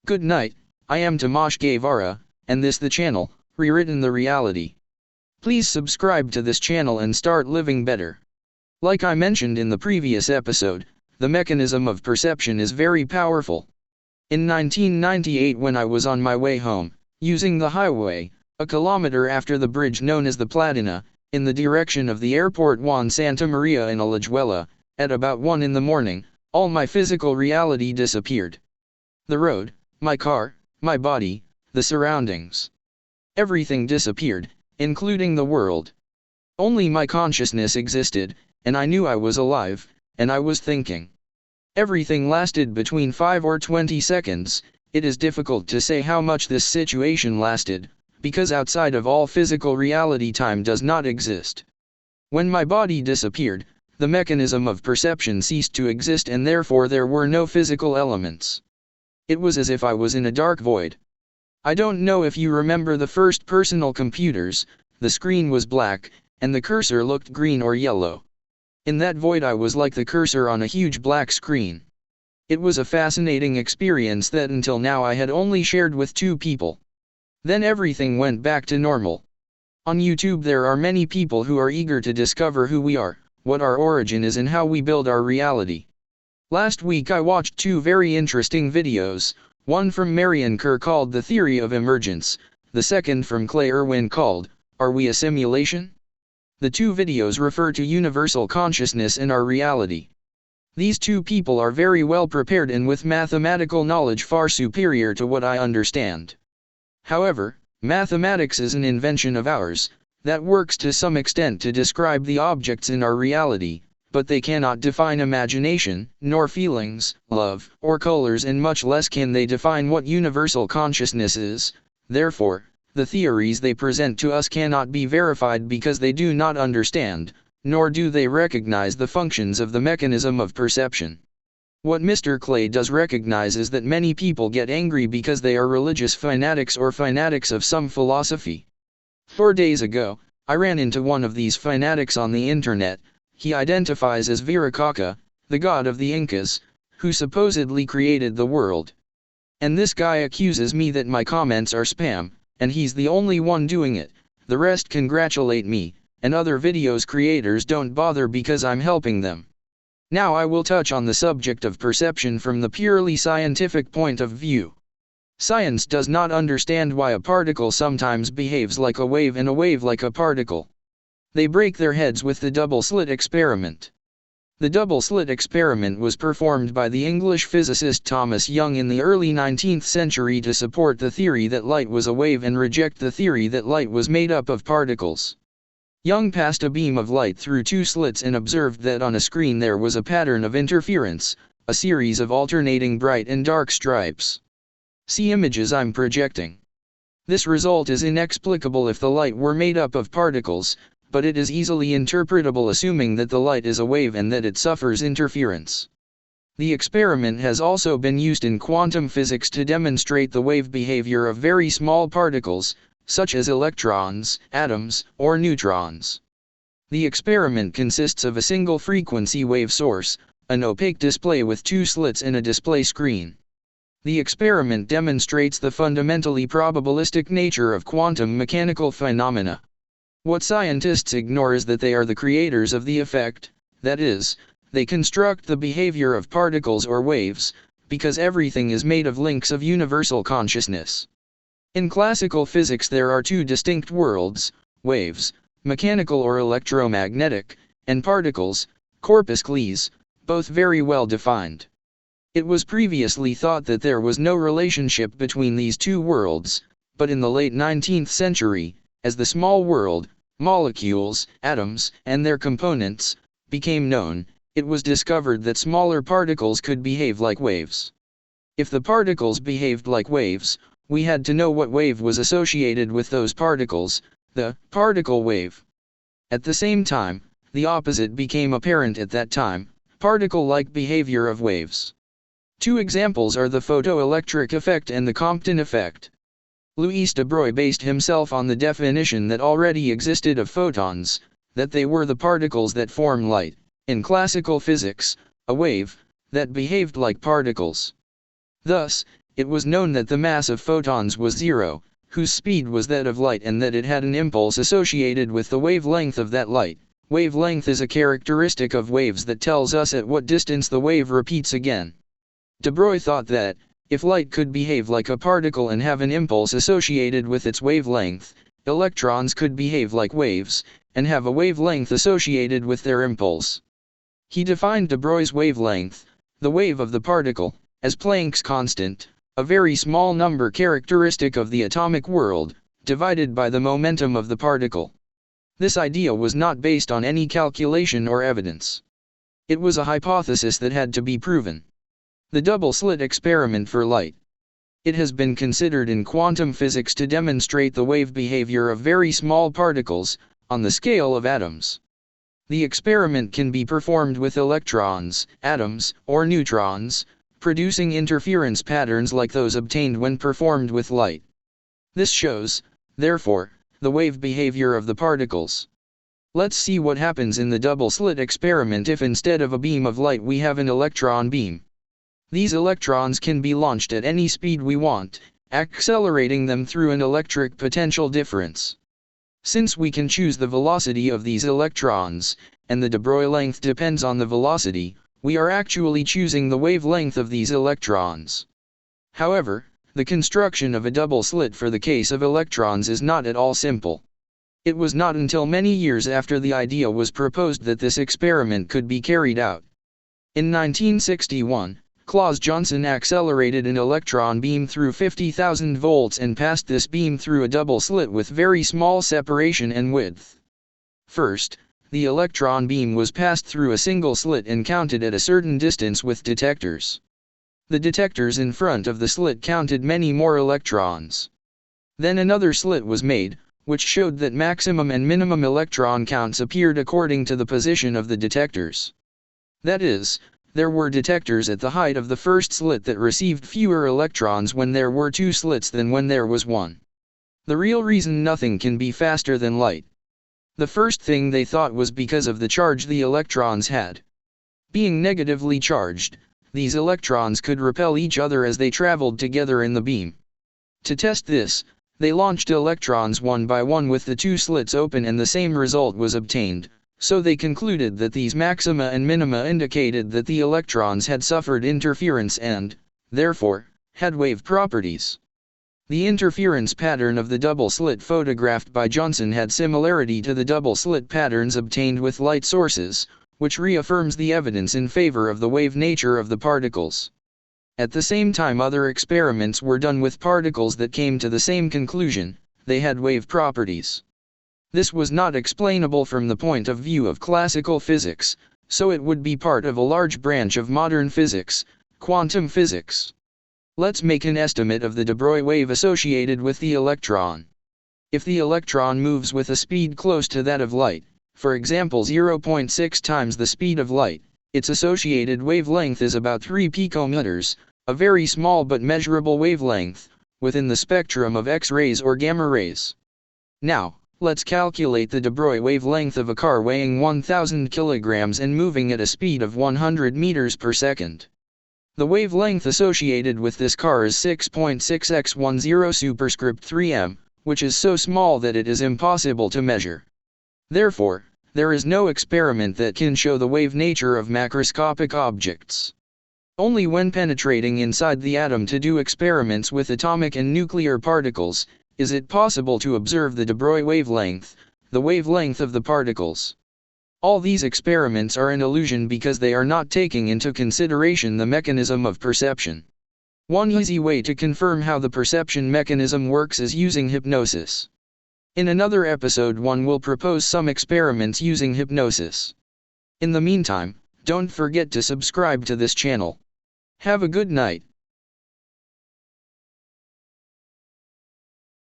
Good night, I am Tomasz Guevara, and this the channel, Rewritten the Reality. Please subscribe to this channel and start living better. Like I mentioned in the previous episode, the mechanism of perception is very powerful. In 1998, when I was on my way home, using the highway, a kilometer after the bridge known as the Platina, in the direction of the airport Juan Santa Maria in Alajuela, at about 1 in the morning, all my physical reality disappeared. The road, my car, my body, the surroundings. Everything disappeared, including the world. Only my consciousness existed, and I knew I was alive, and I was thinking. Everything lasted between 5 or 20 seconds, it is difficult to say how much this situation lasted, because outside of all physical reality time does not exist. When my body disappeared, the mechanism of perception ceased to exist and therefore there were no physical elements. It was as if I was in a dark void. I don't know if you remember the first personal computers, the screen was black, and the cursor looked green or yellow. In that void I was like the cursor on a huge black screen. It was a fascinating experience that until now I had only shared with 2 people. Then everything went back to normal. On YouTube there are many people who are eager to discover who we are, what our origin is and how we build our reality. Last week I watched 2 very interesting videos, one from Marion Kerr called The Theory of Emergence, the second from Clay Irwin called, Are We a Simulation? The 2 videos refer to universal consciousness and our reality. These 2 people are very well prepared and with mathematical knowledge far superior to what I understand. However, mathematics is an invention of ours, that works to some extent to describe the objects in our reality, but they cannot define imagination, nor feelings, love, or colors, and much less can they define what universal consciousness is. Therefore, the theories they present to us cannot be verified because they do not understand, nor do they recognize the functions of the mechanism of perception. What Mr. Clay does recognize is that many people get angry because they are religious fanatics or fanatics of some philosophy. 4 days ago, I ran into one of these fanatics on the internet. He identifies as Viracocha, the god of the Incas, who supposedly created the world. And this guy accuses me that my comments are spam, and he's the only one doing it. The rest congratulate me, and other videos creators don't bother because I'm helping them. Now I will touch on the subject of perception from the purely scientific point of view. Science does not understand why a particle sometimes behaves like a wave and a wave like a particle. They break their heads with the double-slit experiment. The double-slit experiment was performed by the English physicist Thomas Young in the early 19th century to support the theory that light was a wave and reject the theory that light was made up of particles. Young passed a beam of light through 2 slits and observed that on a screen there was a pattern of interference, a series of alternating bright and dark stripes. See images I'm projecting. This result is inexplicable if the light were made up of particles, but it is easily interpretable assuming that the light is a wave and that it suffers interference. The experiment has also been used in quantum physics to demonstrate the wave behavior of very small particles, such as electrons, atoms, or neutrons. The experiment consists of a single frequency wave source, an opaque display with 2 slits and a display screen. The experiment demonstrates the fundamentally probabilistic nature of quantum mechanical phenomena. What scientists ignore is that they are the creators of the effect, that is, they construct the behavior of particles or waves, because everything is made of links of universal consciousness. In classical physics there are 2 distinct worlds, waves, mechanical or electromagnetic, and particles, corpuscles, both very well defined. It was previously thought that there was no relationship between these 2 worlds, but in the late 19th century, as the small world, molecules, atoms, and their components, became known, it was discovered that smaller particles could behave like waves. If the particles behaved like waves, we had to know what wave was associated with those particles, the particle wave. At the same time, the opposite became apparent at that time, particle-like behavior of waves. 2 examples are the photoelectric effect and the Compton effect. Louis de Broglie based himself on the definition that already existed of photons, that they were the particles that form light, in classical physics, a wave, that behaved like particles. Thus, it was known that the mass of photons was zero, whose speed was that of light, and that it had an impulse associated with the wavelength of that light. Wavelength is a characteristic of waves that tells us at what distance the wave repeats again. De Broglie thought that, if light could behave like a particle and have an impulse associated with its wavelength, electrons could behave like waves, and have a wavelength associated with their impulse. He defined de Broglie's wavelength, the wave of the particle, as Planck's constant, a very small number characteristic of the atomic world, divided by the momentum of the particle. This idea was not based on any calculation or evidence. It was a hypothesis that had to be proven. The double-slit experiment for light. It has been considered in quantum physics to demonstrate the wave behavior of very small particles, on the scale of atoms. The experiment can be performed with electrons, atoms, or neutrons, producing interference patterns like those obtained when performed with light. This shows, therefore, the wave behavior of the particles. Let's see what happens in the double-slit experiment if instead of a beam of light we have an electron beam. These electrons can be launched at any speed we want, accelerating them through an electric potential difference. Since we can choose the velocity of these electrons, and the de Broglie length depends on the velocity, we are actually choosing the wavelength of these electrons. However, the construction of a double slit for the case of electrons is not at all simple. It was not until many years after the idea was proposed that this experiment could be carried out. In 1961, Claus Johnson accelerated an electron beam through 50,000 volts and passed this beam through a double slit with very small separation and width. First, the electron beam was passed through a single slit and counted at a certain distance with detectors. The detectors in front of the slit counted many more electrons. Then another slit was made, which showed that maximum and minimum electron counts appeared according to the position of the detectors. That is, there were detectors at the height of the first slit that received fewer electrons when there were two slits than when there was one. The real reason nothing can be faster than light. The first thing they thought was because of the charge the electrons had. Being negatively charged, these electrons could repel each other as they traveled together in the beam. To test this, they launched electrons one by one with the two slits open and the same result was obtained, so they concluded that these maxima and minima indicated that the electrons had suffered interference and, therefore, had wave properties. The interference pattern of the double slit photographed by Johnson had similarity to the double slit patterns obtained with light sources, which reaffirms the evidence in favor of the wave nature of the particles. At the same time other experiments were done with particles that came to the same conclusion, they had wave properties. This was not explainable from the point of view of classical physics, so it would be part of a large branch of modern physics, quantum physics. Let's make an estimate of the de Broglie wave associated with the electron. If the electron moves with a speed close to that of light, for example 0.6 times the speed of light, its associated wavelength is about 3 picometers, a very small but measurable wavelength, within the spectrum of X-rays or gamma rays. Now, let's calculate the de Broglie wavelength of a car weighing 1000 kilograms and moving at a speed of 100 meters per second. The wavelength associated with this car is 6.6x10 superscript 3m, which is so small that it is impossible to measure. Therefore, there is no experiment that can show the wave nature of macroscopic objects. Only when penetrating inside the atom to do experiments with atomic and nuclear particles, is it possible to observe the de Broglie wavelength, the wavelength of the particles. All these experiments are an illusion because they are not taking into consideration the mechanism of perception. One easy way to confirm how the perception mechanism works is using hypnosis. In another episode one will propose some experiments using hypnosis. In the meantime, don't forget to subscribe to this channel. Have a good night.